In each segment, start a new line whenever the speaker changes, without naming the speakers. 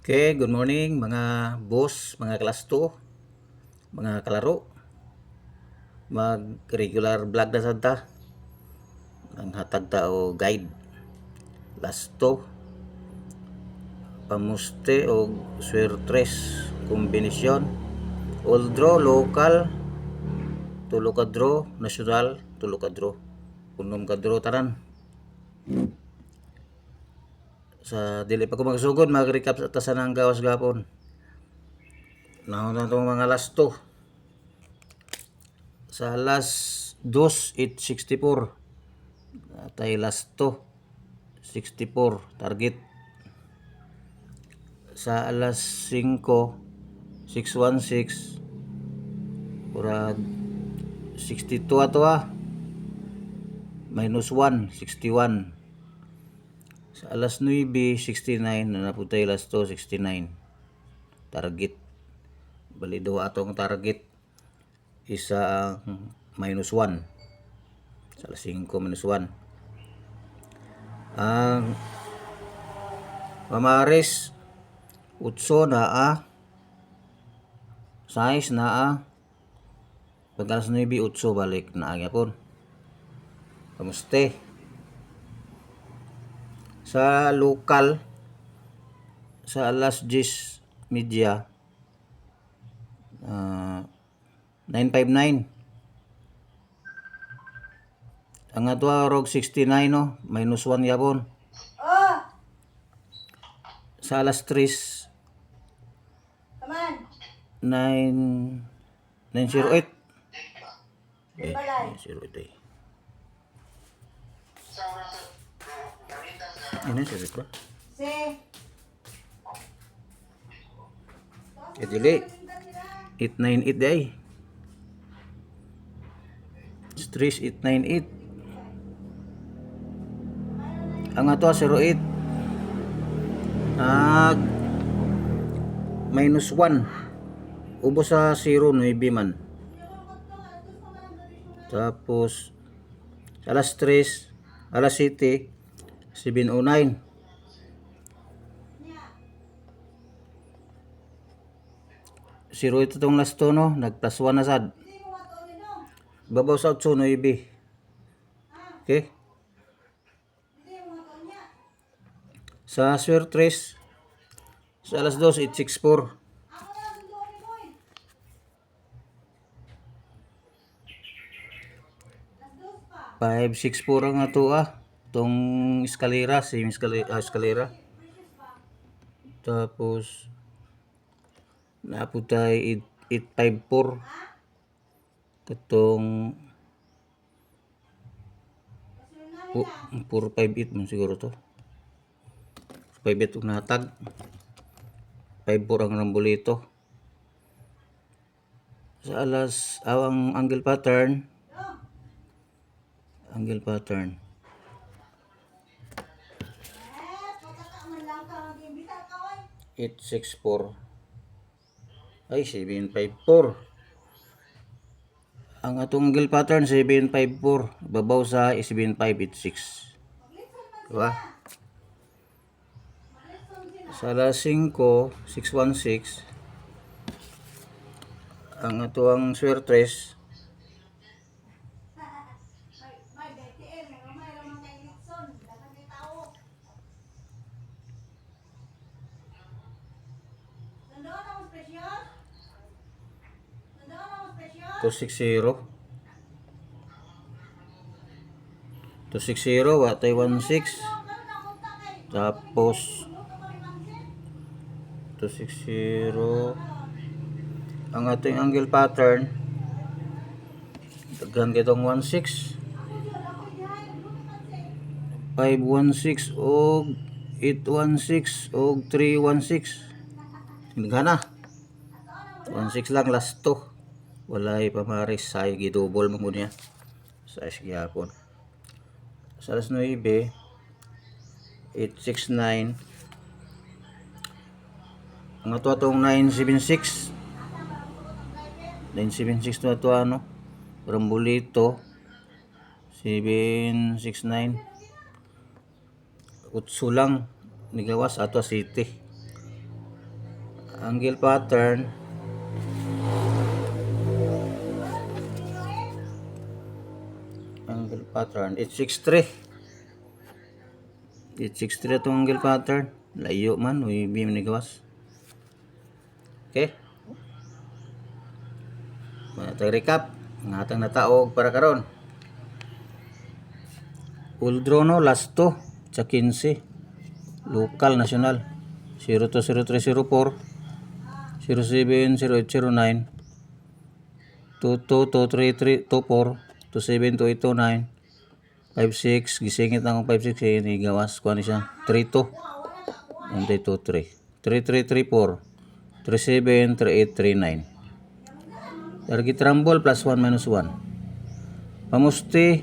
Okay, good morning mga boss, mga class 2, mga kalaro. Mag-regular vlog na sad ta. Ang hatag ta o guide. Last 2, pamuste o swertres kombinasyon. All draw, local, tulo ka draw, national, tulo ka draw. Unom ka draw tanan. Sa dili pa ko magsugod, mag-recap sa tasanang gawas gapon. Nahon na itong mga last 2. Sa last 2, 864. Atay last 2, 64 target. Sa alas 5, 616 pura 62 ato minus 1, 61. Sa alas 9, 69 na naputay last 2, 69 target. Bali duwa atong target, isa ang minus 1 sa alas 5 minus 1. Ang mamaris utso naa, size naa, pag alas 9 utso balik naa gyapon. Kamuste sa lokal sa alas 10 media 959 ang ato rog 69 no, minus 1 yapon. Sa alas 3 908 908 ini sirit ba? Dili 898 day. Stress 898. Ang ato 08 nag minus 1 ubos sa 0 9 man. Tapos alas 3, alas 7, 709. Zero ito tong last 2 no, nag plus 1 na sad. Babaw sa 8 9. Okay. Sa swertres sa alas 2, 864. Five, 6, 4 ang ato tong eskalera, same eskalera. Tapos naputay 854 katong 458 man siguro to. 58 ug natag 54 ang rambolito. Sa alas awang angle pattern 864 ay 754. Ang atong angle pattern 754, babaw sa 7586. Diba? Sa alas 5, 616 ang atuang swertres to 60 watay 16. Tapos 260 ang ating angle pattern daghan kitong 16, 516 og 816 og 316. Gana 16 lang last 2. Walay pamaris say gidouble mo niya sa gyapon. Sa alas 9, 869 ang ato atong 976 to ato rambolito 769 utso lang nigawas ato city Angle pattern. Angle pattern 863. 863 itong angle pattern. Layo man, uy beam ni gawas. Okay. Matag recap. Ngatang nataog para karon. Uldrono last 2 sa 15. Local national 020304 070809 222324 27289 56 gisingit ang 56 ini gawas kuan siya 32 23 3334 373839 target rumble plus 1 minus 1 pamusti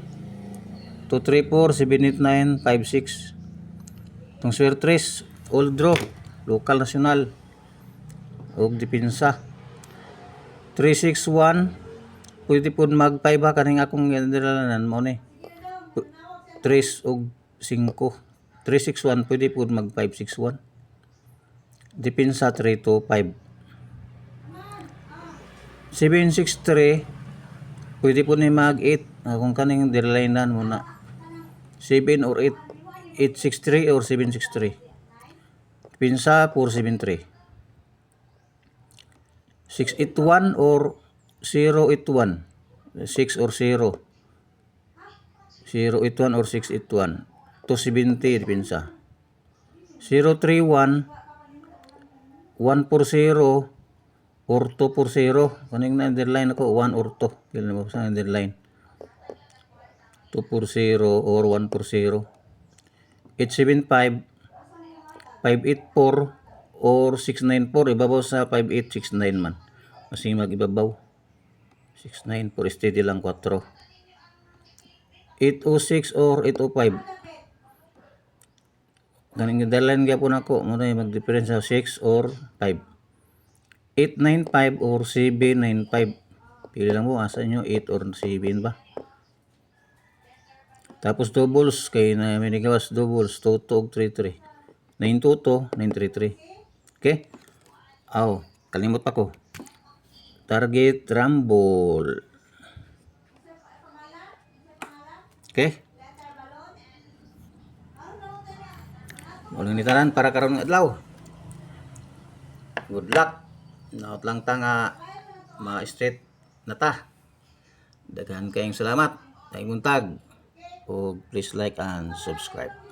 234 789 56 tong swertres old draw local national og dipinsa 361 pwede po mag 5 ha kaning akong ginadalanan mo ni 3 og 5 361 pwede po mag 561 dipinsa 3 to 5 763 pwede po ni mag 8 kung kaning direlinan mo na 7 or 8 863 or 763 pinsa 473 681 or 081 6 or 0 081 or 681 270 pinsa 031 140 or 240 kaning na underline ako 1 or 2 kailan mo sa underline 240 or 140 875 584 or 694 ibabaw sa 5869 man masing mag-ibabaw 69 for steady lang 4 806 or 805 ganing dalan gyapon ako mo na mag-difference sa 6 or 5 895 or 795 pili lang mo asa nyo 8 or 7 ba tapos doubles kay na may gawas doubles 2 og 33 922 933 okay kalimot pa ko target rumble okay ulang nitaran para karon nga adlaw good luck naot lang ta nga ma-straight na ta daghan kayong salamat tayong buntag o please like and subscribe.